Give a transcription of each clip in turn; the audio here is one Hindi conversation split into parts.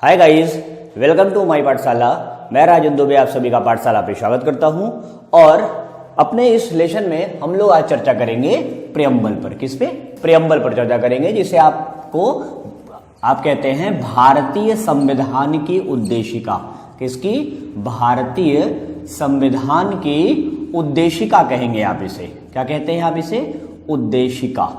Hi guys, welcome to my pathshala. मैं राजेंद्र दुबे आप सभी का पाठशाला पे स्वागत करता हूं। और अपने इस लेसन में हम लोग आज चर्चा करेंगे प्रियम्बल पर। किस पे? प्रियम्बल पर चर्चा करेंगे, जिसे आप कहते हैं भारतीय संविधान की उद्देशिका। किसकी? भारतीय संविधान की उद्देशिका कहेंगे आप इसे। क्या कहते हैं आप इसे? उद्देशिका।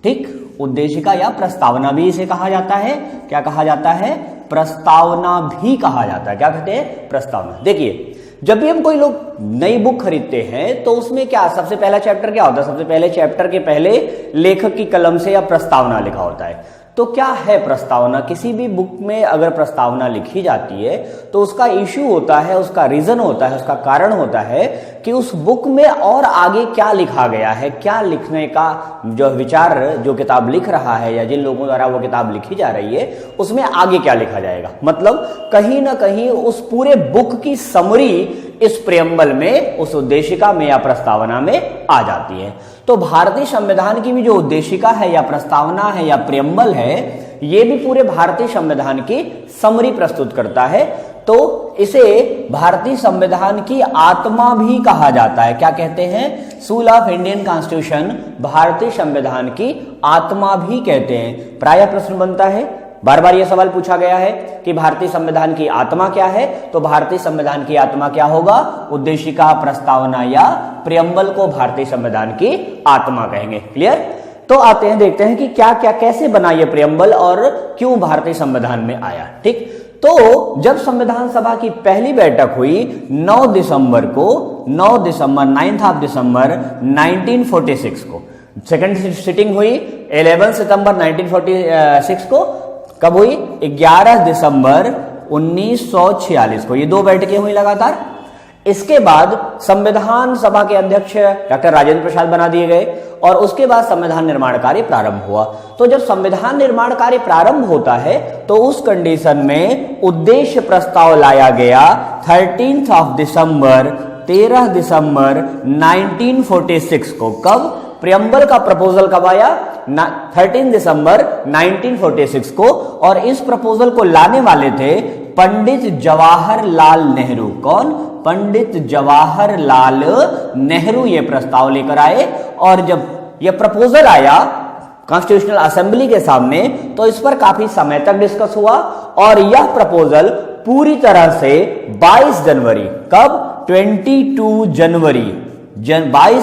ठीक, उद्देशिका या प्रस्तावना भी इसे कहा जाता है। क्या कहा जाता है? प्रस्तावना भी कहा जाता है। क्या कहते हैं? प्रस्तावना। देखिए, जब भी हम कोई लोग नई बुक खरीदते हैं तो उसमें क्या सबसे पहला चैप्टर क्या होता है? सबसे पहले चैप्टर के पहले लेखक की कलम से या प्रस्तावना लिखा होता है। तो क्या है प्रस्तावना? किसी भी बुक में अगर प्रस्तावना लिखी जाती है तो उसका इश्यू होता है, उसका रीजन होता है, उसका कारण होता है कि उस बुक में और आगे क्या लिखा गया है, क्या लिखने का जो विचार जो किताब लिख रहा है या जिन लोगों द्वारा वो किताब लिखी जा रही है उसमें आगे क्या लिखा जाएगा। मतलब कहीं ना कहीं उस पूरे बुक की समरी इस प्रियम्बल में, उस उद्देशिका में या प्रस्तावना में आ जाती है। तो भारतीय संविधान की भी जो उद्देशिका है या प्रस्तावना है या प्रियम्बल है, ये भी पूरे भारतीय संविधान की समरी प्रस्तुत करता है। तो इसे भारतीय संविधान की आत्मा भी कहा जाता है। क्या कहते हैं? सोल ऑफ इंडियन कॉन्स्टिट्यूशन, भारतीय संविधान की आत्मा भी कहते हैं। प्रायः प्रश्न बनता है, बार बार यह सवाल पूछा गया है कि भारतीय संविधान की आत्मा क्या है। तो भारतीय संविधान की आत्मा क्या होगा? उद्देशिका, प्रस्तावना या प्रियम्बल को भारतीय संविधान की आत्मा कहेंगे। क्लियर? तो आते हैं, देखते हैं कि क्या क्या कैसे बना ये प्रियम्बल और क्यों भारतीय संविधान में आया। ठीक, तो जब संविधान सभा की पहली बैठक हुई 9 दिसंबर 9 ऑफ दिसंबर 1946 को, सेकंड सिटिंग हुई 11 सितंबर 1946 को। कब हुई? 11 दिसंबर 1946 को। ये 2 बैठकें हुई लगातार। इसके बाद संविधान सभा के अध्यक्ष डॉक्टर राजेंद्र प्रसाद बना दिए गए और उसके बाद संविधान निर्माण कार्य प्रारंभ हुआ। तो जब संविधान निर्माण कार्य प्रारंभ होता है तो उस कंडीशन में उद्देश्य प्रस्ताव लाया गया 13 दिसंबर 1946 को। कब? प्रियम्बल का प्रपोजल कब आया? 13 दिसंबर 1946 को। और इस प्रपोजल को लाने वाले थे पंडित जवाहरलाल नेहरू। कौन? पंडित जवाहरलाल नेहरू ये प्रस्ताव लेकर आए। और जब यह प्रपोजल आया कॉन्स्टिट्यूशनल असेंबली के सामने तो इस पर काफी समय तक डिस्कस हुआ और यह प्रपोजल पूरी तरह से 22 जनवरी, कब? 22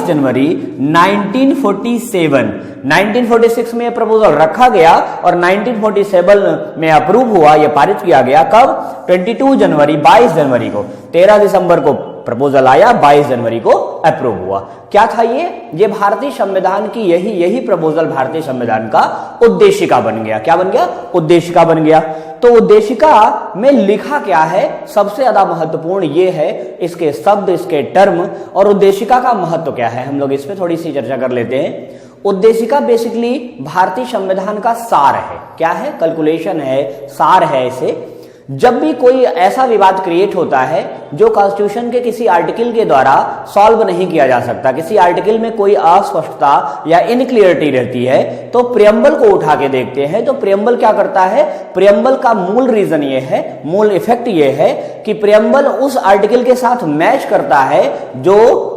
जनवरी 1946 में प्रपोजल रखा गया और 1947 में अप्रूव हुआ, यह पारित किया गया। कब? 22 जनवरी को। 13 दिसंबर को प्रपोजल आया, 22 जनवरी को अप्रूव हुआ। क्या था ये भारतीय संविधान की यही प्रपोजल भारतीय संविधान का उद्देशिका बन गया। क्या बन गया? उद्देशिका बन गया। तो उद्देशिका में लिखा क्या है? सबसे ज्यादा महत्वपूर्ण ये है इसके शब्द, इसके टर्म और उद्देशिका का महत्व क्या है। हम लोग इस पे थोड़ी सी चर्चा कर लेते हैं। उद्देशिका बेसिकली भारतीय संविधान का सार है। क्या है? कैलकुलेशन है, सार है इसे। जब भी कोई ऐसा विवाद क्रिएट होता है जो कॉन्स्टिट्यूशन के किसी आर्टिकल के द्वारा सॉल्व नहीं किया जा सकता, किसी आर्टिकल में कोई अस्पष्टता या इनक्लियरिटी रहती है, तो प्रियम्बल को उठा के देखते हैं। तो प्रियम्बल क्या करता है? प्रियम्बल का मूल रीजन ये है, मूल इफेक्ट ये है कि प्रियम्बल उस आर्टिकल के साथ मैच करता है जो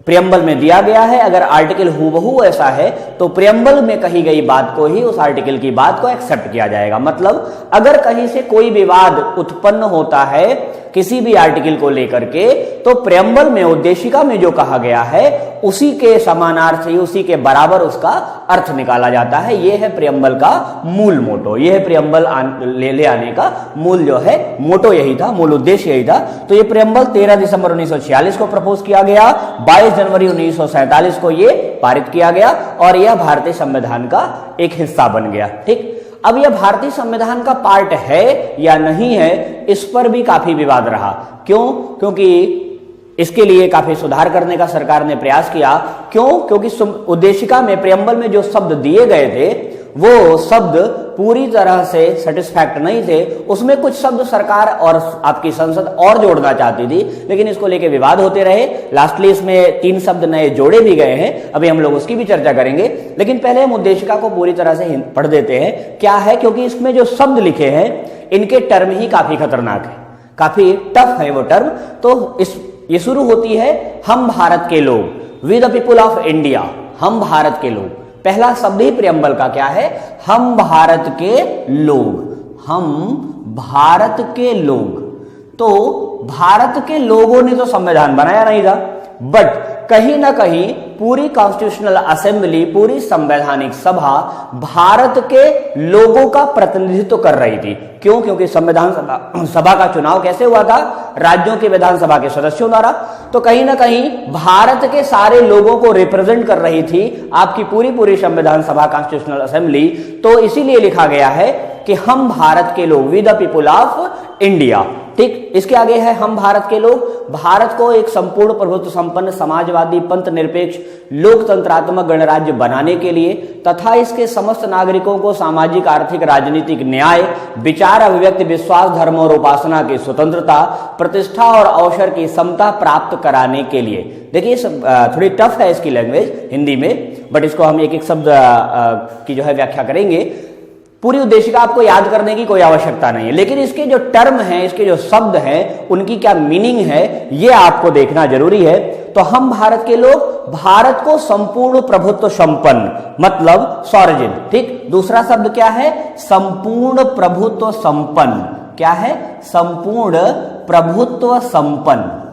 प्रियम्बल में दिया गया है। अगर आर्टिकल हूबहू ऐसा है तो प्रियम्बल में कही गई बात को ही, उस आर्टिकल की बात को एक्सेप्ट किया जाएगा। मतलब अगर कहीं से कोई विवाद उत्पन्न होता है किसी भी आर्टिकल को लेकर के, तो प्रियम्बल में, उद्देशिका में जो कहा गया है उसी के समानार्थी, उसी के बराबर उसका अर्थ निकाला जाता है। यह है प्रियम्बल का मूल मोटो। यह है प्रियम्बल ले आने का मूल जो है मोटो यही था, मूल उद्देश्य यही था। तो यह प्रियम्बल 13 दिसंबर 1946 को प्रपोज किया गया, 22 जनवरी 1947 को यह पारित किया गया और यह भारतीय संविधान का एक हिस्सा बन गया। ठीक, अब यह भारतीय संविधान का पार्ट है या नहीं है, इस पर भी काफी विवाद रहा। क्यों? क्योंकि इसके लिए काफी सुधार करने का सरकार ने प्रयास किया। क्यों? क्योंकि उद्देशिका में, प्रियम्बल में जो शब्द दिए गए थे वो शब्द पूरी तरह से सेटिस्फैक्ट नहीं थे, उसमें कुछ शब्द सरकार और आपकी संसद और जोड़ना चाहती थी, लेकिन इसको लेके विवाद होते रहे। लास्टली इसमें 3 शब्द नए जोड़े भी गए हैं, अभी हम लोग उसकी भी चर्चा करेंगे। लेकिन पहले हम उद्देशिका को पूरी तरह से पढ़ देते हैं क्या है, क्योंकि इसमें जो शब्द लिखे हैं इनके टर्म ही काफी खतरनाक है, काफी टफ है वो टर्म। तो ये शुरू होती है हम भारत के लोग, we the people of India, हम भारत के लोग। पहला शब्द ही प्रियम्बल का क्या है, हम भारत के लोग, हम भारत के लोग। तो भारत के लोगों ने तो संविधान बनाया नहीं था, बट कहीं ना कहीं पूरी कॉन्स्टिट्यूशनल असेंबली, पूरी संवैधानिक सभा भारत के लोगों का प्रतिनिधित्व कर रही थी। क्यों? क्योंकि संविधान सभा का चुनाव कैसे हुआ था, राज्यों के विधानसभा के सदस्यों द्वारा। तो कहीं ना कहीं भारत के सारे लोगों को रिप्रेजेंट कर रही थी आपकी पूरी संविधान सभा, कॉन्स्टिट्यूशनल असेंबली। तो इसीलिए लिखा गया है कि हम भारत के लोग, we the people of India. ठीक, इसके आगे है हम भारत के लोग। भारत को एक संपूर्ण प्रभुत्व संपन्न समाजवादी पंथ निरपेक्ष लोकतंत्रात्मक गणराज्य बनाने के लिए तथा इसके समस्त नागरिकों को सामाजिक, आर्थिक, राजनीतिक न्याय, विचार, अभिव्यक्ति, विश्वास, धर्म और उपासना की स्वतंत्रता, प्रतिष्ठा और अवसर की समता प्राप्त कराने के लिए। देखिए थोड़ी टफ है इसकी लैंग्वेज हिंदी में, बट इसको हम एक एक शब्द की जो है व्याख्या करेंगे। पूरी उद्देशिका आपको याद करने की कोई आवश्यकता नहीं है, लेकिन इसके जो टर्म हैं, इसके जो शब्द हैं, उनकी क्या मीनिंग है, ये आपको देखना जरूरी है। तो हम भारत के लोग, भारत को संपूर्ण प्रभुत्व संपन्न, मतलब सॉवरेन। ठीक, दूसरा शब्द क्या है, संपूर्ण प्रभुत्व संपन्न। क्या है, संपूर्ण प्रभुत्व संपन्न।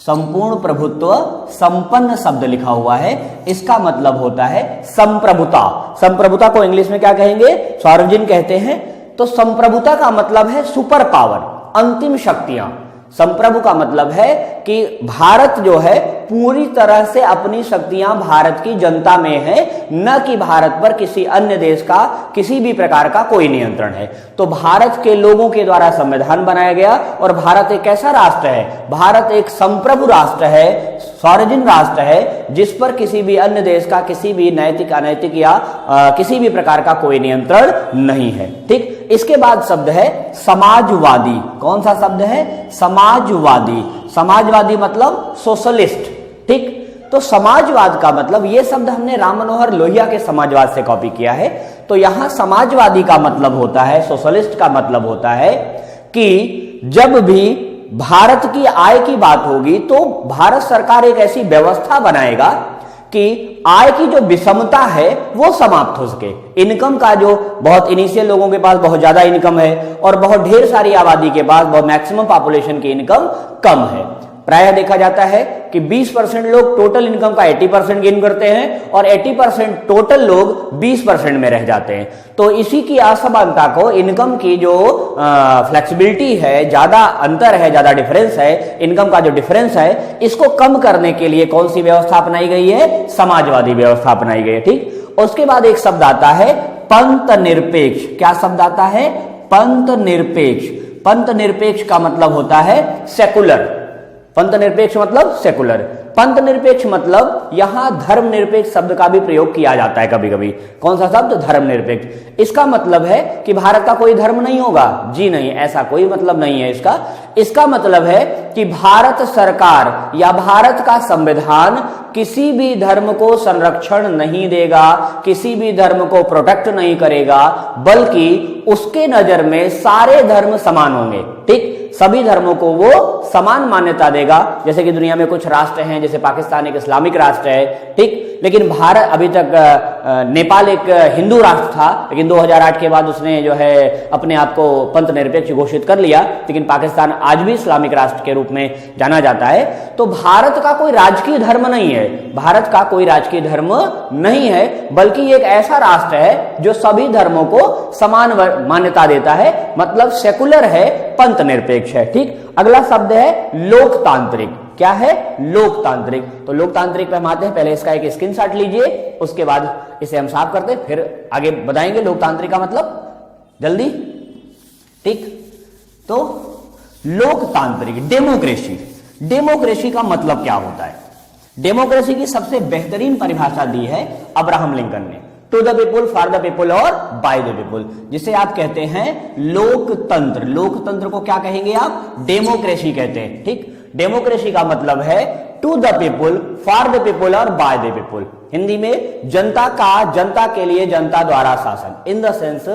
संपूर्ण प्रभुत्व संपन्न शब्द लिखा हुआ है, इसका मतलब होता है संप्रभुता। संप्रभुता को इंग्लिश में क्या कहेंगे, सॉवरेन कहते हैं। तो संप्रभुता का मतलब है सुपर पावर, अंतिम शक्तियां। संप्रभु का मतलब है कि भारत जो है पूरी तरह से अपनी शक्तियां भारत की जनता में है, न कि भारत पर किसी अन्य देश का किसी भी प्रकार का कोई नियंत्रण है। तो भारत के लोगों के द्वारा संविधान बनाया गया और भारत एक ऐसा राष्ट्र है, भारत एक संप्रभु राष्ट्र है, सॉवरेन राष्ट्र है, जिस पर किसी भी अन्य देश का किसी भी नैतिक, अनैतिक या किसी भी प्रकार का कोई नियंत्रण नहीं है। ठीक, इसके बाद शब्द है समाजवादी। कौन सा शब्द है, समाजवादी। समाजवादी मतलब सोशलिस्ट। ठीक, तो समाजवाद का मतलब, ये शब्द हमने राम मनोहर लोहिया के समाजवाद से कॉपी किया है। तो यहां समाजवादी का मतलब होता है, सोशलिस्ट का मतलब होता है कि जब भी भारत की आय की बात होगी तो भारत सरकार एक ऐसी व्यवस्था बनाएगा कि आय की जो विषमता है वो समाप्त हो सके। इनकम का जो बहुत इनिशियल लोगों के पास बहुत ज्यादा इनकम है और बहुत ढेर सारी आबादी के पास, बहुत मैक्सिमम पॉपुलेशन की इनकम कम है। प्रायः देखा जाता है कि 20% लोग टोटल इनकम का 80% गेन करते हैं और 80% टोटल लोग 20% में रह जाते हैं। तो इसी की असमानता को, इनकम की जो फ्लेक्सिबिलिटी है, ज्यादा अंतर है, ज्यादा डिफरेंस है, इनकम का जो डिफरेंस है, इसको कम करने के लिए कौन सी व्यवस्था अपनाई गई है, समाजवादी व्यवस्था अपनाई गई है। ठीक, उसके बाद एक शब्द आता है पंथ निरपेक्ष। क्या शब्द आता है, पंथ निरपेक्ष। पंथ निरपेक्ष का मतलब होता है सेकुलर। पंथ निरपेक्ष मतलब सेकुलर। पंथ निरपेक्ष मतलब यहां धर्म निरपेक्ष शब्द का भी प्रयोग किया जाता है कभी कभी। कौन सा शब्द, धर्म निरपेक्ष। इसका मतलब है कि भारत का कोई धर्म नहीं होगा, जी नहीं, ऐसा कोई मतलब नहीं है इसका। इसका मतलब है कि भारत सरकार या भारत का संविधान किसी भी धर्म को संरक्षण नहीं देगा, किसी भी धर्म को प्रोटेक्ट नहीं करेगा, बल्कि उसके नजर में सारे धर्म समान होंगे। ठीक, सभी धर्मों को वो समान मान्यता देगा। जैसे कि दुनिया में कुछ राष्ट्र हैं, जैसे पाकिस्तान एक इस्लामिक राष्ट्र है। ठीक, लेकिन भारत अभी तक, नेपाल एक हिंदू राष्ट्र था, लेकिन 2008 के बाद उसने जो है अपने आप को पंथ निरपेक्ष घोषित कर लिया, लेकिन पाकिस्तान आज भी इस्लामिक राष्ट्र के रूप में जाना जाता है। तो भारत का कोई राजकीय धर्म नहीं है, भारत का कोई राजकीय धर्म नहीं है, बल्कि एक ऐसा राष्ट्र है जो सभी धर्मों को समान मान्यता देता है, मतलब सेकुलर है, पंथ निरपेक्ष है। ठीक, अगला शब्द है लोकतांत्रिक। क्या है, लोकतांत्रिक। तो लोकतांत्रिक पे हम आते हैं, पहले इसका एक स्क्रीनशॉट लीजिए, उसके बाद इसे हम साफ करते हैं, फिर आगे बताएंगे लोकतांत्रिक का मतलब जल्दी। ठीक, तो लोकतांत्रिक, डेमोक्रेसी। डेमोक्रेसी का मतलब क्या होता है, डेमोक्रेसी की सबसे बेहतरीन परिभाषा दी है अब्राहम लिंकन ने। To the people, for the people और बाय द पीपुल, जिसे आप कहते हैं लोकतंत्र। लोकतंत्र को क्या कहेंगे आप? डेमोक्रेसी कहते हैं। ठीक, डेमोक्रेसी का मतलब है to the people, for the people और बाय द पीपुल। हिंदी में जनता का, जनता के लिए, जनता द्वारा शासन। इन द सेंस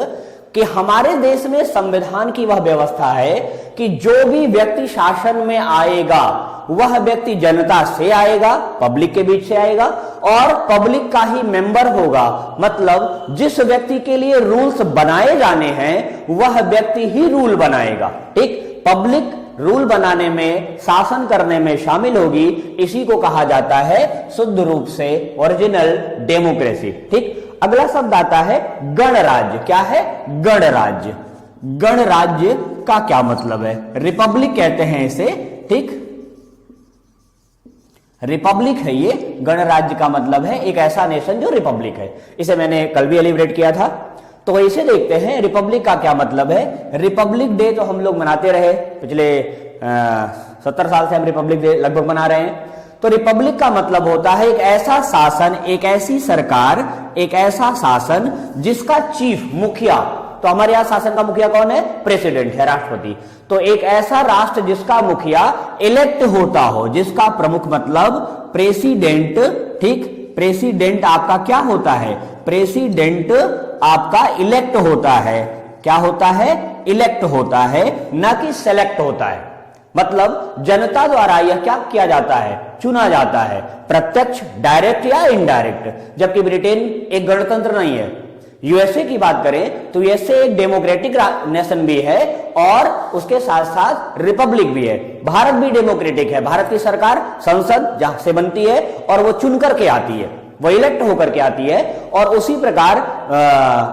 कि हमारे देश में संविधान की वह व्यवस्था है कि जो भी व्यक्ति शासन में आएगा वह व्यक्ति जनता से आएगा, पब्लिक के बीच से आएगा और पब्लिक का ही मेंबर होगा। मतलब जिस व्यक्ति के लिए रूल्स बनाए जाने हैं वह व्यक्ति ही रूल बनाएगा। ठीक, पब्लिक रूल बनाने में, शासन करने में शामिल होगी। इसी को कहा जाता है शुद्ध रूप से ओरिजिनल डेमोक्रेसी। ठीक, अगला शब्द आता है गणराज्य। क्या है? गणराज्य। गणराज्य का क्या मतलब है? रिपब्लिक कहते हैं इसे। ठीक, रिपब्लिक है ये। गणराज्य का मतलब है एक ऐसा नेशन जो रिपब्लिक है। इसे मैंने कल भी एलिब्रेट किया था। तो इसे देखते हैं, रिपब्लिक का क्या मतलब है। रिपब्लिक डे तो हम लोग मनाते रहे, पिछले 70 साल से हम रिपब्लिक डे लगभग मना रहे हैं। तो रिपब्लिक का मतलब होता है एक ऐसा शासन, एक ऐसी सरकार, एक ऐसा शासन जिसका चीफ, मुखिया, तो हमारे यहां शासन का मुखिया कौन है? प्रेसिडेंट है, राष्ट्रपति। तो एक ऐसा राष्ट्र जिसका मुखिया इलेक्ट होता हो, जिसका प्रमुख मतलब प्रेसिडेंट। ठीक, प्रेसिडेंट आपका क्या होता है? प्रेसिडेंट आपका इलेक्ट होता है। क्या होता है? इलेक्ट होता है, न कि सेलेक्ट होता है। मतलब जनता द्वारा यह क्या किया जाता है? चुना जाता है, प्रत्यक्ष, डायरेक्ट या इनडायरेक्ट। जबकि ब्रिटेन एक गणतंत्र नहीं है। यूएसए की बात करें तो यूएसए एक डेमोक्रेटिक नेशन भी है और उसके साथ साथ रिपब्लिक भी है। भारत भी डेमोक्रेटिक है। भारत की सरकार संसद जहां से बनती है और वो चुन करके आती है, वो इलेक्ट होकर के आती है। और उसी प्रकार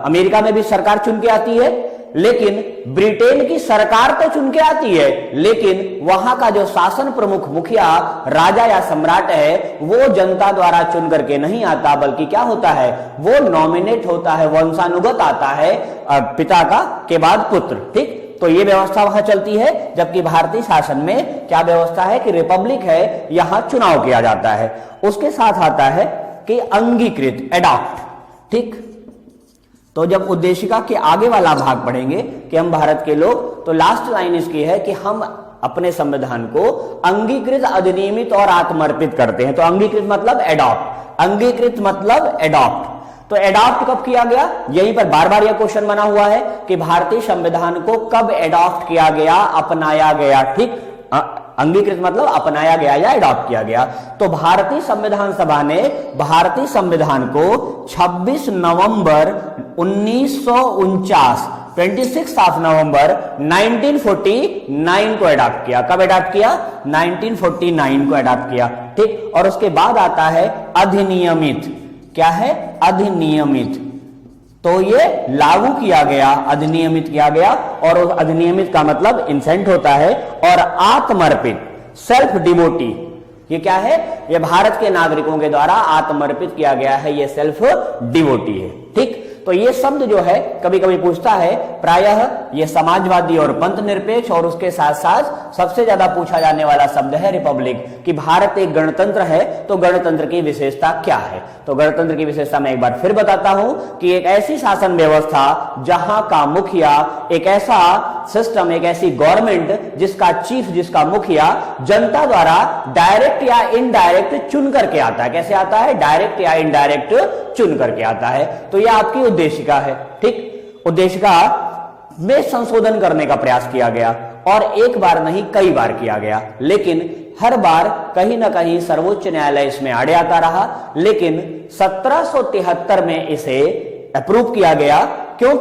अमेरिका में भी सरकार चुन के आती है। लेकिन ब्रिटेन की सरकार तो चुन के आती है, लेकिन वहां का जो शासन प्रमुख, मुखिया, राजा या सम्राट है, वो जनता द्वारा चुन करके नहीं आता, बल्कि क्या होता है? वो नॉमिनेट होता है, वंशानुगत आता है, पिता का के बाद पुत्र। ठीक, तो ये व्यवस्था वहां चलती है। जबकि भारतीय शासन में क्या व्यवस्था है कि रिपब्लिक है, यहां चुनाव किया जाता है। उसके साथ आता है कि अंगीकृत, एडॉप्ट। ठीक, तो जब उद्देशिका के आगे वाला भाग पढ़ेंगे कि हम भारत के लोग, तो लास्ट लाइन इसकी है कि हम अपने संविधान को अंगीकृत, अधिनियमित और आत्मर्पित करते हैं। तो अंगीकृत मतलब एडॉप्ट, अंगीकृत मतलब एडॉप्ट। तो एडॉप्ट कब किया गया? यहीं पर बार बार यह क्वेश्चन बना हुआ है कि भारतीय संविधान को कब एडॉप्ट किया गया, अपनाया गया। ठीक, अंगीकृत मतलब अपनाया गया या एडॉप्ट किया गया। तो भारतीय संविधान सभा ने भारतीय संविधान को 26 नवंबर 1949, 26 नवंबर 1949 को एडॉप्ट किया। कब एडॉप्ट किया? 1949 को एडॉप्ट किया। ठीक, और उसके बाद आता है अधिनियमित। क्या है? अधिनियमित। तो ये लागू किया गया, अधिनियमित किया गया। और उस अधिनियमित का मतलब इंसेंट होता है। और आत्मर्पित, सेल्फ डिवोटी, ये क्या है? ये भारत के नागरिकों के द्वारा आत्मर्पित किया गया है, ये सेल्फ डिवोटी है। ठीक, तो ये शब्द जो है कभी कभी पूछता है, प्रायः ये समाजवादी और पंथ निरपेक्ष, और उसके साथ साथ सबसे ज्यादा पूछा जाने वाला शब्द है रिपब्लिक, कि भारत एक गणतंत्र है, तो गणतंत्र की विशेषता क्या है? तो गणतंत्र की विशेषता मैं एक बार फिर बताता हूं कि एक ऐसी शासन व्यवस्था जहां का मुखिया, एक ऐसा सिस्टम, एक ऐसी गवर्नमेंट जिसका चीफ, जिसका मुखिया जनता द्वारा डायरेक्ट या इनडायरेक्ट चुन करके आता है। कैसे आता है? डायरेक्ट या इनडायरेक्ट चुन करके आता है। तो यह आपकी उद्देशिका है। ठीक, उद्देशिका में संशोधन करने का प्रयास किया गया, और एक बार नहीं कई बार किया गया, लेकिन हर बार कहीं ना कहीं सर्वोच्च न्यायालय इसमें आड़े आता रहा। लेकिन 1773 में इसे अप्रूव किया गया। क्यों?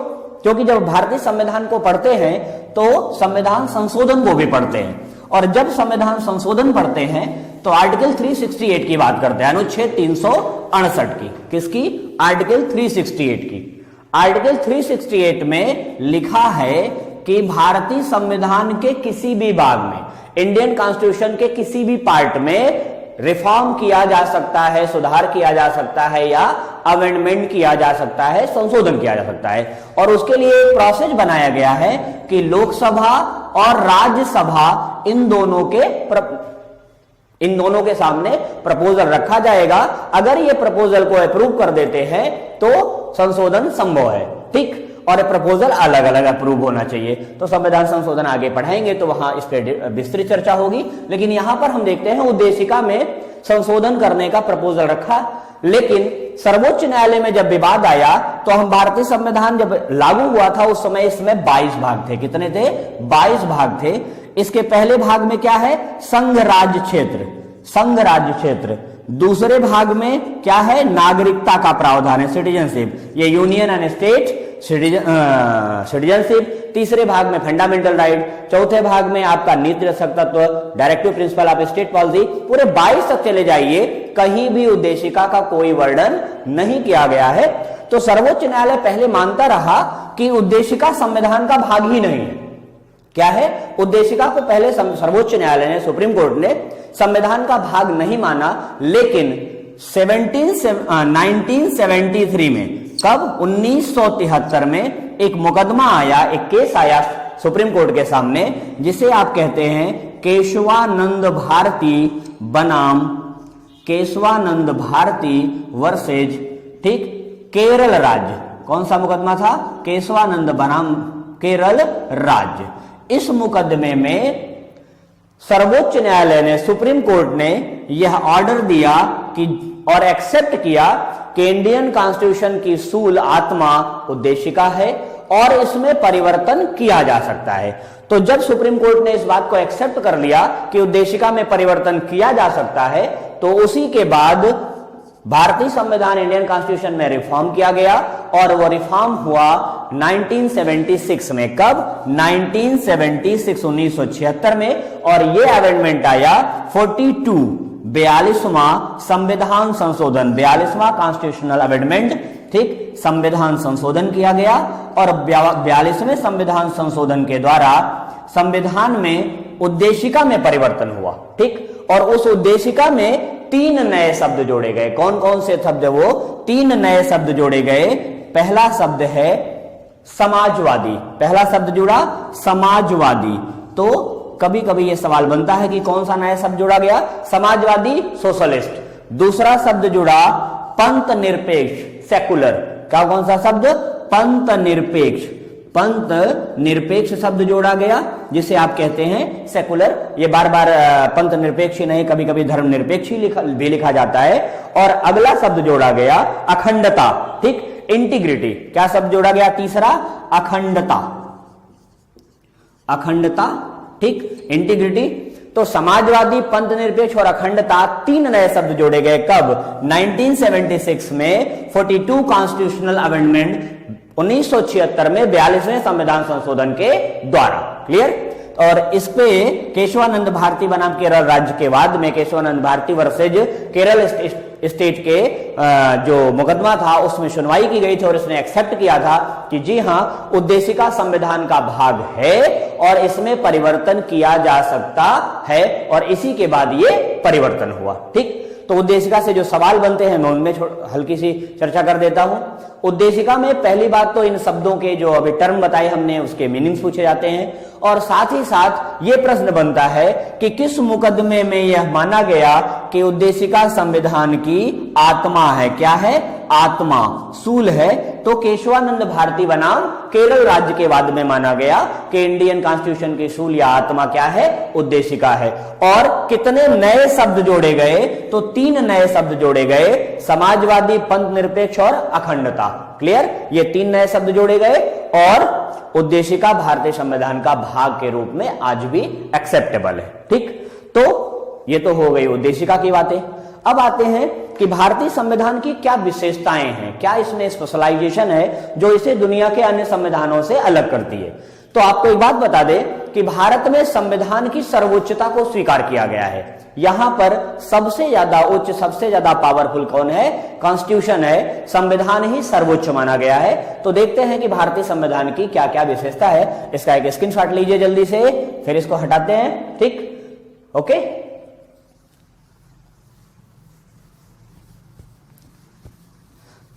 क्योंकि जब भारतीय संविधान को पढ़ते हैं तो संविधान संशोधन को भी पढ़ते हैं, और जब संविधान संशोधन पढ़ते हैं तो आर्टिकल 368 की बात करते हैं, अनुच्छेद 368 की। किसकी? आर्टिकल 368 की। आर्टिकल 368 में लिखा है कि भारतीय संविधान के किसी भी भाग में, इंडियन कॉन्स्टिट्यूशन के किसी भी पार्ट में रिफॉर्म किया जा सकता है, सुधार किया जा सकता है, या अमेंडमेंट किया जा सकता है, संशोधन किया जा सकता है। और उसके लिए एक प्रोसेस बनाया गया है कि लोकसभा और राज्यसभा इन दोनों के सामने प्रपोजल रखा जाएगा। अगर ये प्रपोजल को अप्रूव कर देते हैं तो संशोधन संभव है, ठीक। और प्रपोजल अलग अलग अप्रूव होना चाहिए। तो संविधान संशोधन आगे पढ़ाएंगे तो वहां इस पर विस्तृत चर्चा होगी, लेकिन यहां पर हम देखते हैं उद्देशिका में संशोधन करने का प्रपोजल रखा, लेकिन सर्वोच्च न्यायालय में जब विवाद आया तो हम भारतीय संविधान जब लागू हुआ था उस समय इसमें 22 भाग थे। कितने थे? 22 भाग थे। इसके पहले भाग में क्या है? संघ राज्य क्षेत्र, संघ राज्य क्षेत्र। दूसरे भाग में क्या है? नागरिकता का प्रावधान है, सिटीजनशिप, ये यूनियन एंड स्टेट सिटीजनशिप। तीसरे भाग में फंडामेंटल राइट। चौथे भाग में आपका नीति रक्षक तत्व, directive principle of state policy. पूरे 22 तक चले जाइए, कहीं भी उद्देशिका का कोई वर्णन नहीं किया गया है। तो सर्वोच्च न्यायालय पहले मानता रहा कि उद्देशिका संविधान का भाग ही नहीं है। क्या है? उद्देशिका को पहले सर्वोच्च न्यायालय ने, सुप्रीम कोर्ट ने संविधान का भाग नहीं माना, लेकिन 1973 में, कब? 1973 में एक मुकदमा आया, एक केस आया सुप्रीम कोर्ट के सामने, जिसे आप कहते हैं केशवानंद भारती बनाम केशवानंद भारती वर्सेज, ठीक, केरल राज्य। कौन सा मुकदमा था? केशवानंद बनाम केरल राज्य। इस मुकदमे में सर्वोच्च न्यायालय ने, सुप्रीम कोर्ट ने यह ऑर्डर दिया कि और एक्सेप्ट किया कि इंडियन कॉन्स्टिट्यूशन की सूल आत्मा उद्देशिका है और इसमें परिवर्तन किया जा सकता है। तो जब सुप्रीम कोर्ट ने इस बात को एक्सेप्ट कर लिया कि उद्देशिका में परिवर्तन किया जा सकता है, तो उसी के बाद भारतीय संविधान, इंडियन कॉन्स्टिट्यूशन में रिफॉर्म किया गया और वो रिफॉर्म हुआ 1976 में। कब? 1976 में। और ये अमेंडमेंट आया 42वां संविधान संशोधन, 42वां कॉन्स्टिट्यूशनल अमेंडमेंट, ठीक, संविधान संशोधन किया गया। और 42वें संविधान संशोधन के द्वारा संविधान में उद्देशिका में परिवर्तन हुआ, ठीक। और उस उद्देशिका में 3 नए शब्द जोड़े गए। कौन कौन से शब्द? वो 3 नए शब्द जोड़े गए। पहला शब्द है समाजवादी। पहला शब्द जुड़ा समाजवादी। तो कभी कभी यह सवाल बनता है कि कौन सा नया शब्द जोड़ा गया? समाजवादी, सोशलिस्ट। दूसरा शब्द जुड़ा पंथ निरपेक्ष, सेकुलर। क्या? कौन सा शब्द? पंथ निरपेक्ष। पंथ निरपेक्ष शब्द जोड़ा गया, जिसे आप कहते हैं सेकुलर। ये बार बार पंथ निरपेक्ष ही नहीं, कभी कभी धर्म निरपेक्ष भी लिखा जाता है। और अगला शब्द जोड़ा गया अखंडता, ठीक, इंटीग्रिटी। क्या शब्द जोड़ा गया? तीसरा अखंडता, अखंडता, ठीक, इंटीग्रिटी। तो समाजवादी, पंथ निरपेक्ष और अखंडता 3 नए शब्द जोड़े गए। कब? 1976 में 42 कॉन्स्टिट्यूशनल अमेंडमेंट 1976 में 42वें संविधान संशोधन के द्वारा। क्लियर? और इस पे केशवानंद भारती बनाम केरल राज्य के बाद में केशवानंद भारती वर्सेज केरल स्टेट के जो मुकदमा था उसमें सुनवाई की गई थी और इसने एक्सेप्ट किया था कि जी हां, उद्देशिका संविधान का भाग है और इसमें परिवर्तन किया जा सकता है। और इसी के बाद ये परिवर्तन हुआ, ठीक। तो उद्देशिका से जो सवाल बनते हैं मैं उनमें हल्की सी चर्चा कर देता हूं। उद्देशिका में पहली बात तो इन शब्दों के जो अभी टर्म बताए हमने उसके मीनिंग्स पूछे जाते हैं, और साथ ही साथ ये प्रश्न बनता है कि किस मुकदमे में यह माना गया कि उद्देशिका संविधान की आत्मा है। क्या है? आत्मा, सूल है। तो केशवानंद भारती बनाम केरल राज्य के बाद में माना गया कि इंडियन कॉन्स्टिट्यूशन की सूल या आत्मा क्या है? उद्देशिका है। और कितने नए शब्द जोड़े गए? तो 3 नए शब्द जोड़े गए, समाजवादी, पंथ निरपेक्ष और अखंडता। क्लियर? ये 3 नए शब्द जोड़े गए और उद्देशिका भारतीय संविधान का भाग के रूप में आज भी एक्सेप्टेबल है, ठीक। तो ये तो हो गई उद्देशिका की बातें। अब आते हैं कि भारतीय संविधान की क्या विशेषताएं हैं, क्या इसमें स्पेशलाइजेशन है जो इसे दुनिया के अन्य संविधानों से अलग करती है। तो आपको एक बात बता दें कि भारत में संविधान की सर्वोच्चता को स्वीकार किया गया है। यहां पर सबसे ज्यादा उच्च, सबसे ज्यादा पावरफुल कौन है? कॉन्स्टिट्यूशन है। संविधान ही सर्वोच्च माना गया है। तो देखते हैं कि भारतीय संविधान की क्या क्या विशेषता है। इसका एक स्क्रीनशॉट लीजिए जल्दी से, फिर इसको हटाते हैं, ठीक, ओके।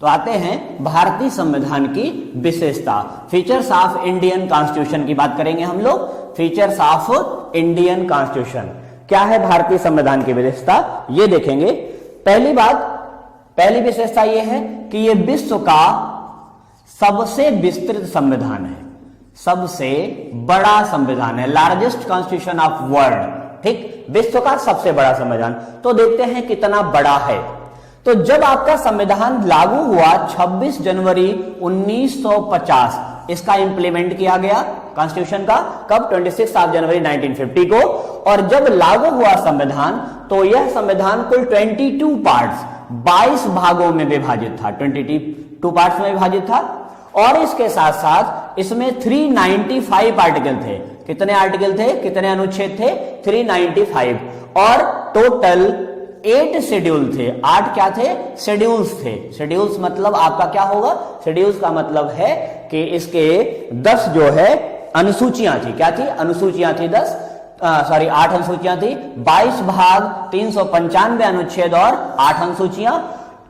तो आते हैं भारतीय संविधान की विशेषता, फीचर्स ऑफ इंडियन कॉन्स्टिट्यूशन की बात करेंगे हम लोग। फीचर्स ऑफ इंडियन कॉन्स्टिट्यूशन क्या है? भारतीय संविधान की विशेषता ये देखेंगे। पहली बात, पहली विशेषता ये है कि ये विश्व का सबसे विस्तृत संविधान है, सबसे बड़ा संविधान है, लार्जेस्ट कॉन्स्टिट्यूशन ऑफ वर्ल्ड, ठीक, विश्व का सबसे बड़ा संविधान। तो देखते हैं कितना बड़ा है। तो जब आपका संविधान लागू हुआ 26 जनवरी 1950, इसका इंप्लीमेंट किया गया कॉन्स्टिट्यूशन का, कब? 26 जनवरी 1950 को। और जब लागू हुआ संविधान तो यह संविधान कुल 22 पार्ट्स, 22 भागों में विभाजित था, 22 पार्ट्स में विभाजित था। और इसके साथ साथ इसमें 395 आर्टिकल थे। कितने आर्टिकल थे, कितने अनुच्छेद थे? 395। और टोटल 8 शेड्यूल थे। 8 क्या थे? शेड्यूल्स थे। शेड्यूल्स मतलब आपका क्या होगा? शेड्यूल्स का मतलब है कि इसके 10 जो है अनुसूचियां थी। क्या थी? अनुसूचियां थी 10, 8 अनुसूचियां थी, 22 भाग, 395 अनुच्छेद और 8 अनुसूचियां।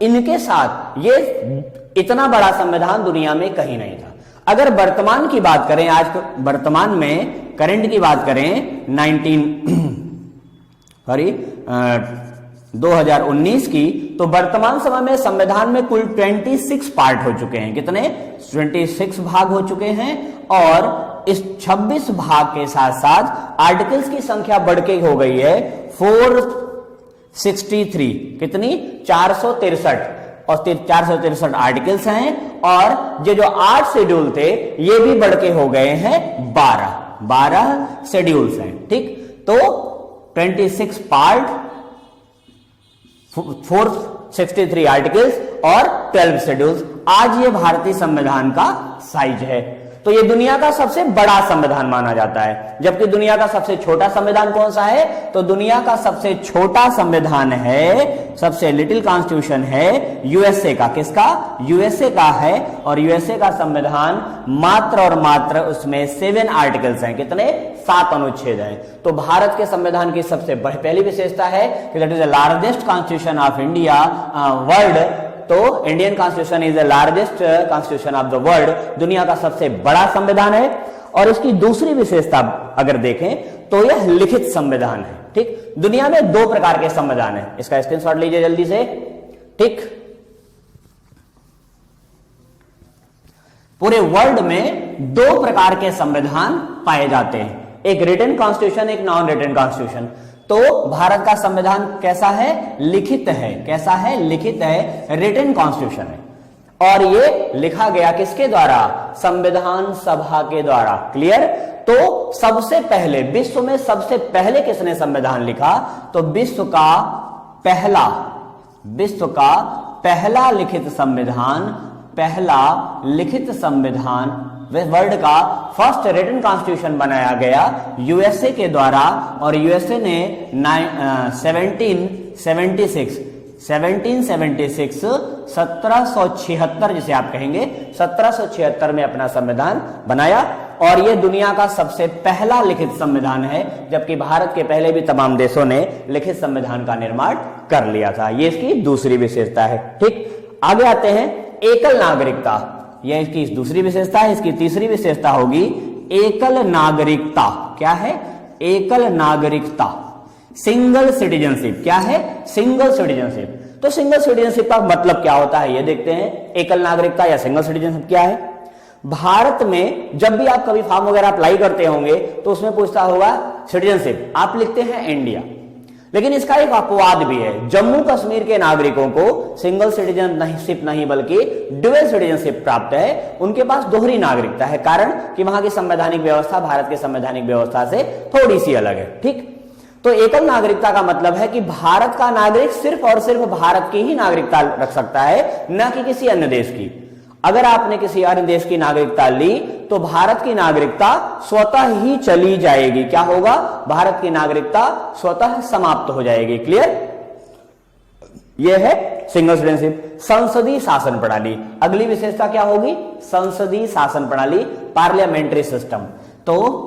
इनके साथ ये इतना बड़ा संविधान दुनिया में कहीं नहीं था। अगर वर्तमान की बात करें, आज वर्तमान में करंट की बात करें 2019 की, तो वर्तमान समय में संविधान में कुल 26 पार्ट हो चुके हैं। कितने? 26 भाग हो चुके हैं। और इस 26 भाग के साथ साथ आर्टिकल्स की संख्या बढ़ के हो गई है 463। कितनी? 463। और 463 आर्टिकल्स हैं। और ये जो 8 शेड्यूल थे ये भी बढ़ के हो गए हैं 12 शेड्यूल्स हैं, ठीक। तो 26 पार्ट, 463 आर्टिकल्स और 12 शेड्यूल्स। आज ये भारतीय संविधान का साइज है। तो ये दुनिया का सबसे बड़ा संविधान माना जाता है। जबकि दुनिया का सबसे छोटा संविधान कौन सा है? तो दुनिया का सबसे छोटा संविधान है, सबसे लिटिल कॉन्स्टिट्यूशन है यूएसए का। किसका? यूएसए का है। और यूएसए का संविधान मात्र और मात्र उसमें 7 आर्टिकल्स हैं। कितने? 7 अनुच्छेद हैं। तो भारत के संविधान की सबसे पहली विशेषता है कि that is the largest constitution of India world. तो Indian constitution is the largest constitution of the world, दुनिया का सबसे बड़ा संविधान है। और इसकी दूसरी विशेषता अगर देखें तो यह लिखित संविधान है, ठीक। दुनिया में 2 प्रकार के संविधान है, इसका स्क्रीनशॉट लीजिए जल्दी से, ठीक। पूरे वर्ल्ड में 2 प्रकार के संविधान पाए जाते हैं, एक रिटन कॉन्स्टिट्यूशन, एक नॉन रिटन कॉन्स्टिट्यूशन। तो भारत का संविधान कैसा है? लिखित है। कैसा है? लिखित है, रिटन कॉन्स्टिट्यूशन है। और ये लिखा गया किसके द्वारा? संविधान सभा के द्वारा। क्लियर? तो सबसे पहले, विश्व में सबसे पहले किसने संविधान लिखा? तो विश्व का पहला लिखित संविधान, वर्ल्ड का फर्स्ट रिटन कॉन्स्टिट्यूशन बनाया गया यूएसए के द्वारा। और यूएसए ने 1776 जिसे आप कहेंगे 1776 में अपना संविधान बनाया। और यह दुनिया का सबसे पहला लिखित संविधान है, जबकि भारत के पहले भी तमाम देशों ने लिखित संविधान का निर्माण कर लिया था। यह इसकी दूसरी विशेषता है, ठीक। आगे आते हैं, एकल नागरिकता। यह इसकी दूसरी विशेषता है। इसकी तीसरी विशेषता होगी एकल नागरिकता। क्या है? एकल नागरिकता, सिंगल सिटीजनशिप। क्या है? Single citizenship. तो सिंगल सिटीजनशिप का मतलब क्या होता है ये देखते हैं। एकल नागरिकता या सिंगल सिटीजनशिप क्या है? भारत में जब भी आप कभी फॉर्म वगैरह अप्लाई करते होंगे तो उसमें पूछता होगा सिटीजनशिप, आप लिखते हैं इंडिया। लेकिन इसका एक अपवाद भी है, जम्मू कश्मीर के नागरिकों को सिंगल सिटीजनशिप नहीं बल्कि ड्यूअल सिटीजनशिप प्राप्त है। उनके पास दोहरी नागरिकता है, कारण कि वहां की संवैधानिक व्यवस्था भारत की संवैधानिक व्यवस्था से थोड़ी सी अलग है, ठीक। तो एकल नागरिकता का मतलब है कि भारत का नागरिक सिर्फ और सिर्फ भारत की ही नागरिकता रख सकता है, न कि किसी अन्य देश की। अगर आपने किसी अन्य देश की नागरिकता ली तो भारत की नागरिकता स्वतः ही चली जाएगी। क्या होगा? भारत की नागरिकता स्वतः समाप्त हो जाएगी। क्लियर? यह है सिंगल सिटीजनशिप। संसदीय शासन प्रणाली, अगली विशेषता क्या होगी? संसदीय शासन प्रणाली, पार्लियामेंट्री सिस्टम। तो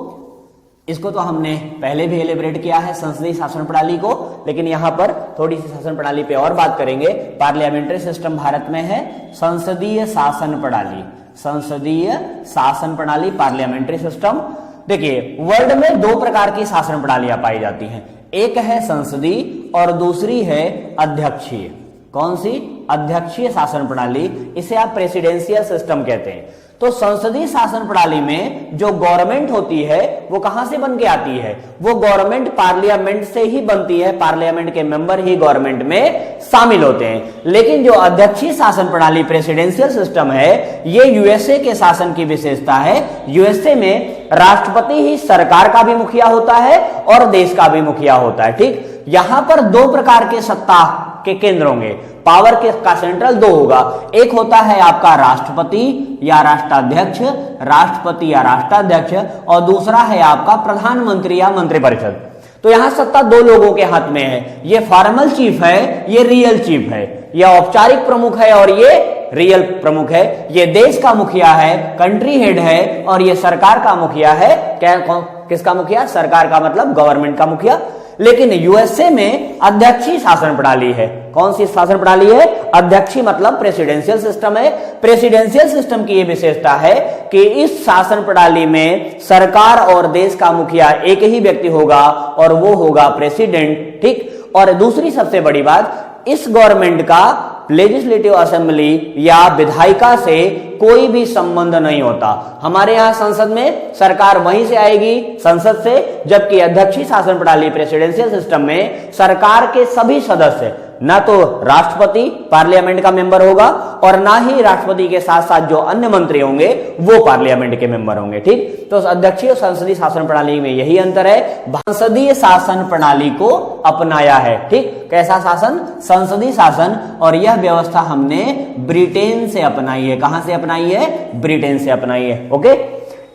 इसको तो हमने पहले भी एलिब्रेट किया है संसदीय शासन प्रणाली को, लेकिन यहां पर थोड़ी सी शासन प्रणाली पे और बात करेंगे। पार्लियामेंट्री सिस्टम भारत में है, संसदीय शासन प्रणाली, संसदीय शासन प्रणाली, पार्लियामेंट्री सिस्टम। देखिए, वर्ल्ड में 2 प्रकार की शासन प्रणालियां पाई जाती हैं, एक है संसदीय और दूसरी है अध्यक्षीय। कौन सी? अध्यक्षीय शासन प्रणाली, इसे आप प्रेसिडेंशियल सिस्टम कहते हैं। तो संसदीय शासन प्रणाली में जो गवर्नमेंट होती है वो कहां से बन के आती है? वो गवर्नमेंट पार्लियामेंट से ही बनती है, पार्लियामेंट के मेंबर ही गवर्नमेंट में शामिल होते हैं। लेकिन जो अध्यक्षीय शासन प्रणाली प्रेसिडेंशियल सिस्टम है, ये यूएसए के शासन की विशेषता है। यूएसए में राष्ट्रपति ही सरकार का भी मुखिया होता है और देश का भी मुखिया होता है। ठीक, यहां पर दो प्रकार के सत्ता के केंद्र होंगे, पावर के का सेंट्रल दो होगा। एक होता है आपका राष्ट्रपति या राष्ट्राध्यक्ष, राष्ट्रपति या राष्ट्राध्यक्ष, और दूसरा है आपका प्रधानमंत्री या मंत्रिपरिषद। तो यहां सत्ता दो लोगों के हाथ में है। ये फॉर्मल चीफ है, ये रियल चीफ है। ये औपचारिक प्रमुख है और ये रियल प्रमुख है। ये देश का मुखिया है, कंट्री हेड है, और ये सरकार का मुखिया है। किसका मुखिया? सरकार का, मतलब गवर्नमेंट का मुखिया। लेकिन यूएसए में अध्यक्षीय शासन प्रणाली है। कौन सी शासन प्रणाली है? अध्यक्षीय, मतलब प्रेसिडेंशियल सिस्टम है। प्रेसिडेंशियल सिस्टम की यह विशेषता है कि इस शासन प्रणाली में सरकार और देश का मुखिया एक ही व्यक्ति होगा और वो होगा प्रेसिडेंट। ठीक, और दूसरी सबसे बड़ी बात, इस गवर्नमेंट का लेजिस्लेटिव असेंबली या विधायिका से कोई भी संबंध नहीं होता। हमारे यहां संसद में सरकार वहीं से आएगी, संसद से, जबकि अध्यक्षीय शासन प्रणाली प्रेसिडेंशियल सिस्टम में सरकार के सभी सदस्य, ना तो राष्ट्रपति पार्लियामेंट का मेंबर होगा और ना ही राष्ट्रपति के साथ साथ जो अन्य मंत्री होंगे वो पार्लियामेंट के मेंबर होंगे। ठीक, तो अध्यक्षीय और संसदीय शासन प्रणाली में यही अंतर है। संसदीय शासन प्रणाली को अपनाया है। ठीक, कैसा शासन? संसदीय शासन। और यह व्यवस्था हमने ब्रिटेन से अपनाई है। कहां से अपनाई है? ब्रिटेन से अपनाई है। ओके,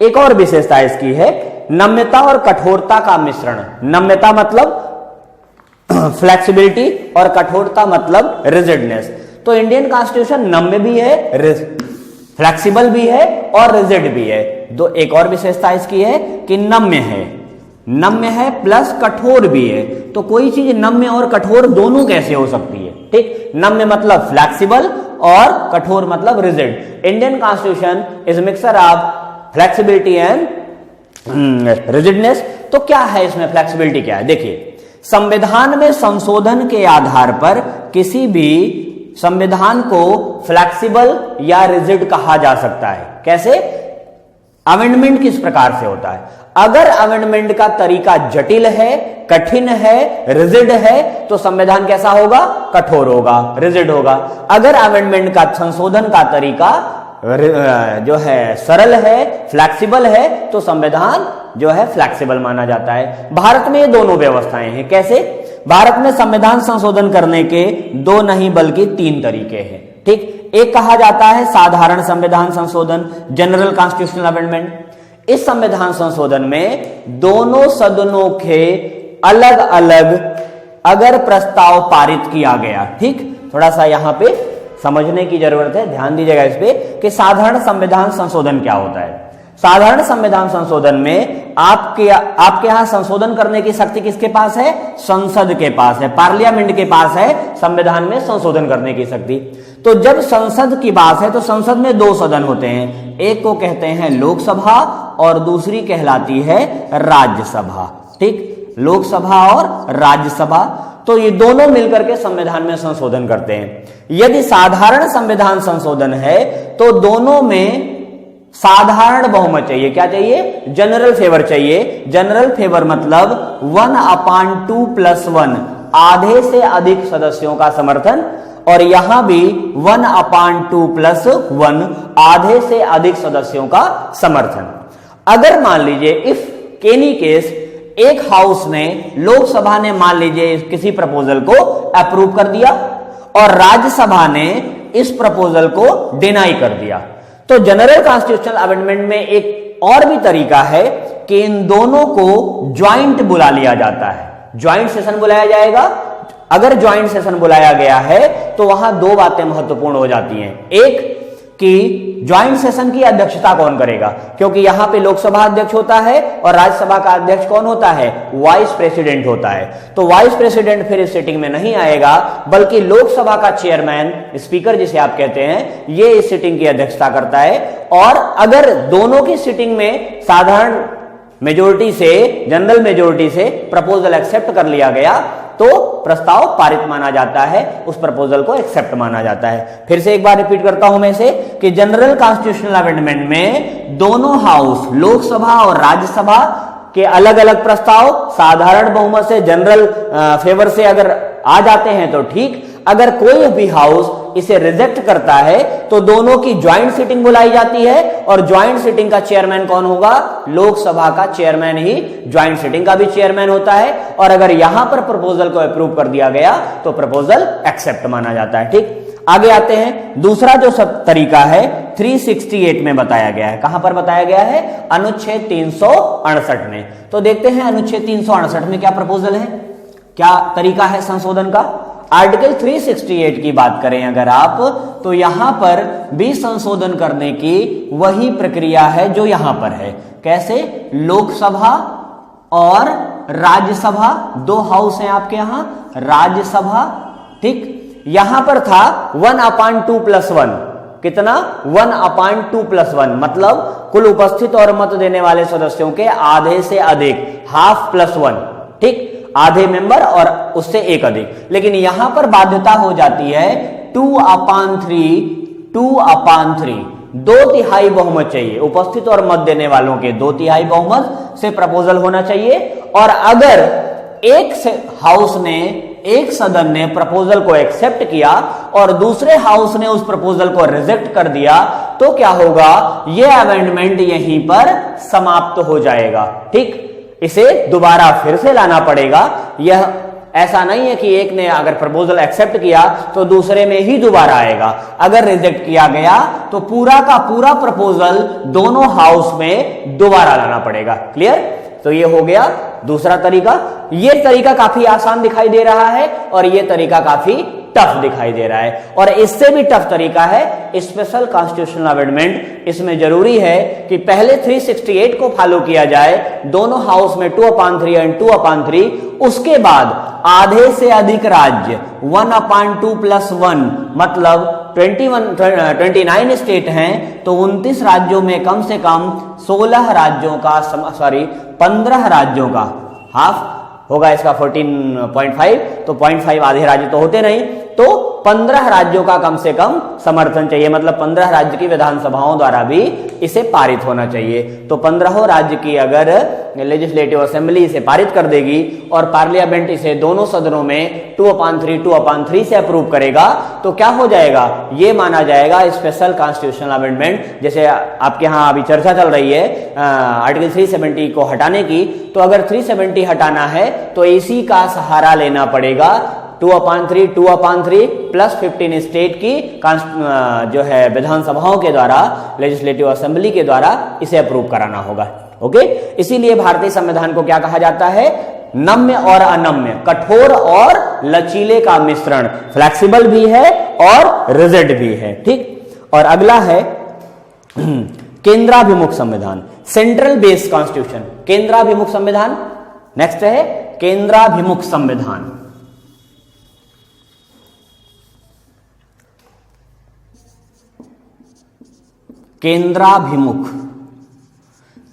एक और विशेषता इसकी है नम्यता और कठोरता का मिश्रण। नम्यता मतलब फ्लेक्सिबिलिटी और कठोरता मतलब रिजिडनेस। तो इंडियन कॉन्स्टिट्यूशन नम्य भी है, फ्लेक्सिबल भी है और रिजिड भी है। दो एक और विशेषता इसकी है कि नम्य है प्लस कठोर भी है। तो कोई चीज नम्य और कठोर दोनों कैसे हो सकती है? ठीक, नम्य मतलब फ्लेक्सिबल और कठोर मतलब rigid. Indian constitution is mixture of flexibility and rigidness. तो क्या है इसमें फ्लेक्सिबिलिटी? क्या है देखिए, संविधान में संशोधन के आधार पर किसी भी संविधान को फ्लेक्सिबल या रिजिड कहा जा सकता है। कैसे? अमेंडमेंट किस प्रकार से होता है? अगर अमेंडमेंट का तरीका जटिल है, कठिन है, रिजिड है, तो संविधान कैसा होगा? कठोर होगा, रिजिड होगा। अगर अमेंडमेंट का, संशोधन का तरीका जो है सरल है, फ्लेक्सिबल है, तो संविधान जो है फ्लेक्सिबल माना जाता है। भारत में ये दोनों व्यवस्थाएं हैं। कैसे? भारत में संविधान संशोधन करने के दो नहीं बल्कि तीन तरीके हैं। ठीक, एक कहा जाता है साधारण संविधान संशोधन, जनरल कॉन्स्टिट्यूशनल अमेंडमेंट। इस संविधान संशोधन में दोनों सदनों के अलग अलग अगर प्रस्ताव पारित किया गया, ठीक, थोड़ा सा यहां पे समझने की जरूरत है, ध्यान दीजिएगा इस पे कि साधारण संविधान संशोधन क्या होता है। साधारण संविधान संशोधन में आपके यहां संशोधन करने की शक्ति किसके पास है? संसद के पास है, पार्लियामेंट के पास है संविधान में संशोधन करने की शक्ति। तो जब संसद की बात है तो संसद में दो सदन होते हैं, एक को कहते हैं लोकसभा और दूसरी कहलाती है राज्यसभा। ठीक, लोकसभा और राज्यसभा। तो ये दोनों मिलकर के संविधान में संशोधन करते हैं। यदि साधारण संविधान संशोधन है तो दोनों में साधारण बहुमत चाहिए। क्या चाहिए? जनरल फेवर चाहिए। जनरल फेवर मतलब 1/2 + 1, आधे से अधिक सदस्यों का समर्थन। और यहां भी 1/2 + 1, आधे से अधिक सदस्यों का समर्थन। अगर मान लीजिए इफ एनी केस एक हाउस ने, लोकसभा ने मान लीजिए किसी प्रपोजल को अप्रूव कर दिया और राज्यसभा ने इस प्रपोजल को डिनाई कर दिया, तो जनरल कॉन्स्टिट्यूशनल अमेंडमेंट में एक और भी तरीका है कि इन दोनों को ज्वाइंट बुला लिया जाता है। ज्वाइंट सेशन बुलाया जाएगा। अगर ज्वाइंट सेशन बुलाया गया है तो वहां दो बातें महत्वपूर्ण हो जाती हैं। एक कि ज्वाइंट सेशन की अध्यक्षता कौन करेगा, क्योंकि यहां पे लोकसभा अध्यक्ष होता है और राज्यसभा का अध्यक्ष कौन होता है? वाइस प्रेसिडेंट होता है। तो वाइस प्रेसिडेंट फिर इस सिटिंग में नहीं आएगा, बल्कि लोकसभा का चेयरमैन, स्पीकर जिसे आप कहते हैं, ये इस सिटिंग की अध्यक्षता करता है। और अगर दोनों की सिटिंग में साधारण मेजोरिटी से, जनरल मेजोरिटी से प्रपोजल एक्सेप्ट कर लिया गया तो प्रस्ताव पारित माना जाता है, उस प्रपोजल को एक्सेप्ट माना जाता है। फिर से एक बार रिपीट करता हूं मैं इसे कि जनरल कॉन्स्टिट्यूशनल अमेंडमेंट में दोनों हाउस, लोकसभा और राज्यसभा के अलग अलग प्रस्ताव साधारण बहुमत से, जनरल फेवर से अगर आ जाते हैं तो ठीक, अगर कोई भी हाउस इसे रिजेक्ट करता है तो दोनों की ज्वाइंट सीटिंग बुलाई जाती है और ज्वाइंट सीटिंग का चेयरमैन कौन होगा? लोकसभा का चेयरमैन ही ज्वाइंट सीटिंग का भी चेयरमैन होता है। और अगर यहां पर प्रपोजल को अप्रूव कर दिया गया तो प्रपोजल एक्सेप्ट माना जाता है। ठीक, आगे आते हैं। दूसरा जो सब तरीका है 368 में बताया गया है। कहां पर बताया गया है? अनुच्छेद 368 में। तो देखते हैं अनुच्छेद 368 में क्या प्रपोजल है, क्या तरीका है संशोधन का। आर्टिकल 368 की बात करें अगर आप, तो यहां पर भी संशोधन करने की वही प्रक्रिया है जो यहां पर है। कैसे? लोकसभा और राज्यसभा, दो हाउस हैं आपके यहां, राज्यसभा, ठीक, यहां पर था 1/2+1, कितना? 1/2+1, मतलब कुल उपस्थित और मत देने वाले सदस्यों के आधे से अधिक, हाफ प्लस 1, ठीक, आधे मेंबर और उससे एक अधिक। लेकिन यहां पर बाध्यता हो जाती है 2/3, 2/3, 2/3 बहुमत चाहिए, उपस्थित और मत देने वालों के 2/3 बहुमत से प्रपोजल होना चाहिए। और अगर एक हाउस ने, एक सदन ने प्रपोजल को एक्सेप्ट किया और दूसरे हाउस ने उस प्रपोजल को रिजेक्ट कर दिया तो क्या होगा? यह अमेंडमेंट यहीं पर समाप्त हो जाएगा। ठीक, इसे दोबारा फिर से लाना पड़ेगा। यह ऐसा नहीं है कि एक ने अगर प्रपोजल एक्सेप्ट किया तो दूसरे में ही दोबारा आएगा। अगर रिजेक्ट किया गया तो पूरा का पूरा प्रपोजल दोनों हाउस में दोबारा लाना पड़ेगा। क्लियर? तो ये हो गया दूसरा तरीका। ये तरीका काफी आसान दिखाई दे रहा है और ये तरीका काफी टफ दिखाई दे रहा है। और इससे भी टफ तरीका है स्पेशल कॉन्स्टिट्यूशनल अमेंडमेंट। इसमें जरूरी है कि पहले 368 को फॉलो किया जाए, दोनों हाउस में 2/3 एंड 2/3, उसके बाद आधे से अधिक राज्य 1/2+1, मतलब 29 स्टेट हैं तो 29 राज्यों में कम से कम 16 राज्यों का, 15 राज्यों का, हाफ होगा इसका 14.5, तो 0.5 आधे राज्य तो होते नहीं, तो 15 राज्यों का कम से कम समर्थन चाहिए, मतलब 15 राज्य की विधानसभाओं द्वारा भी इसे पारित होना चाहिए। तो 15 राज्य की अगर लेजिस्लेटिव असेंबली इसे पारित कर देगी और पार्लियामेंट इसे दोनों सदनों में 2/3 से अप्रूव करेगा तो क्या हो जाएगा? ये माना जाएगा स्पेशल कॉन्स्टिट्यूशनल अमेंडमेंट। जैसे आपके यहां अभी चर्चा चल रही है आर्टिकल 370 को हटाने की, तो अगर 370 हटाना है तो इसी का सहारा लेना पड़ेगा। 2/3 प्लस 15 स्टेट की जो है विधानसभाओं के द्वारा, लेजिस्लेटिव असेंबली के द्वारा इसे अप्रूव कराना होगा। ओके, इसीलिए भारतीय संविधान को क्या कहा जाता है? नम्य और अनम्य, कठोर और लचीले का मिश्रण, फ्लेक्सिबल भी है और रिजिड भी है। ठीक, और अगला है केंद्राभिमुख संविधान, सेंट्रल बेस्ड कॉन्स्टिट्यूशन, केंद्राभिमुख संविधान। नेक्स्ट है केंद्राभिमुख संविधान। केंद्राभिमुख,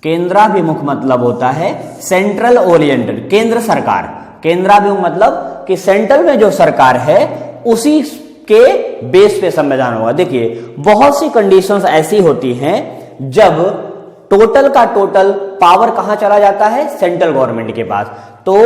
केंद्राभिमुख मतलब होता है सेंट्रल ओरिएंटेड, केंद्र सरकार। केंद्राभिमुख मतलब कि सेंट्रल में जो सरकार है उसी के बेस पे संविधान होगा। देखिए, बहुत सी कंडीशंस ऐसी होती हैं जब टोटल का टोटल पावर कहां चला जाता है? सेंट्रल गवर्नमेंट के पास। तो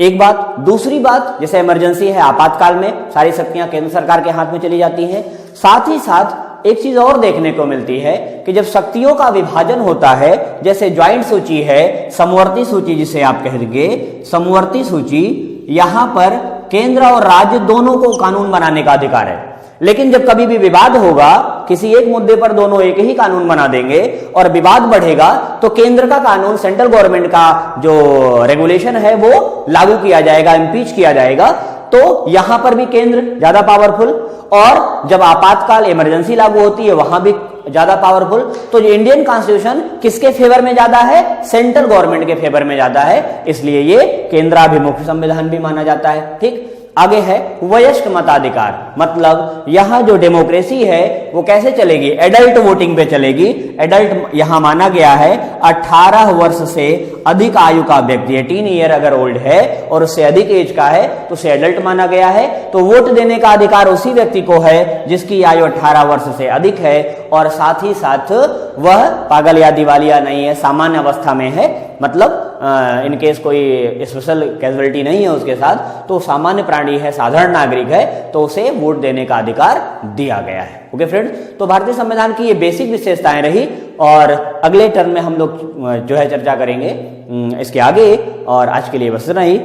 एक बात। दूसरी बात, जैसे इमरजेंसी है, आपातकाल में सारी शक्तियां केंद्र सरकार के हाथ में चली जाती हैं। साथ ही साथ एक चीज और देखने को मिलती है कि जब शक्तियों का विभाजन होता है, जैसे ज्वाइंट सूची है, समवर्ती सूची जिसे आप कहेंगे, समवर्ती सूची, यहां पर केंद्र और राज्य दोनों को कानून बनाने का अधिकार है। लेकिन जब कभी भी विवाद होगा, किसी एक मुद्दे पर दोनों एक ही कानून बना देंगे और विवाद बढ़ेगा तो केंद्र का कानून, सेंट्रल गवर्नमेंट का जो रेगुलेशन है वो लागू किया जाएगा, इम्पीच किया जाएगा। तो यहां पर भी केंद्र ज्यादा पावरफुल, और जब आपातकाल इमरजेंसी लागू होती है वहां भी ज्यादा पावरफुल। तो जो इंडियन कॉन्स्टिट्यूशन किसके फेवर में ज्यादा है? सेंट्रल गवर्नमेंट के फेवर में ज्यादा है, इसलिए ये केंद्राभिमुख संविधान भी माना जाता है। ठीक, आगे है वयस्क मताधिकार, मतलब यहां जो डेमोक्रेसी है वो कैसे चलेगी, एडल्ट वोटिंग पे चलेगी। एडल्ट यहां माना गया है 18 वर्ष से अधिक आयु का व्यक्ति, 18 ईयर अगर ओल्ड है और उससे अधिक एज का है तो उसे एडल्ट माना गया है। तो वोट देने का अधिकार उसी व्यक्ति को है जिसकी आयु 18 वर्ष से अधिक है और साथ ही साथ वह पागल या दिवालिया नहीं है, सामान्य अवस्था में है, मतलब इनकेस कोई स्पेशल कैजुअलिटी नहीं है उसके साथ, तो सामान्य प्राणी है, साधारण नागरिक है, तो उसे वोट देने का अधिकार दिया गया है। ओके फ्रेंड्स, तो भारतीय संविधान की ये बेसिक विशेषताएं रही और अगले टर्म में हम लोग जो है चर्चा करेंगे इसके आगे। और आज के लिए बस इतना ही।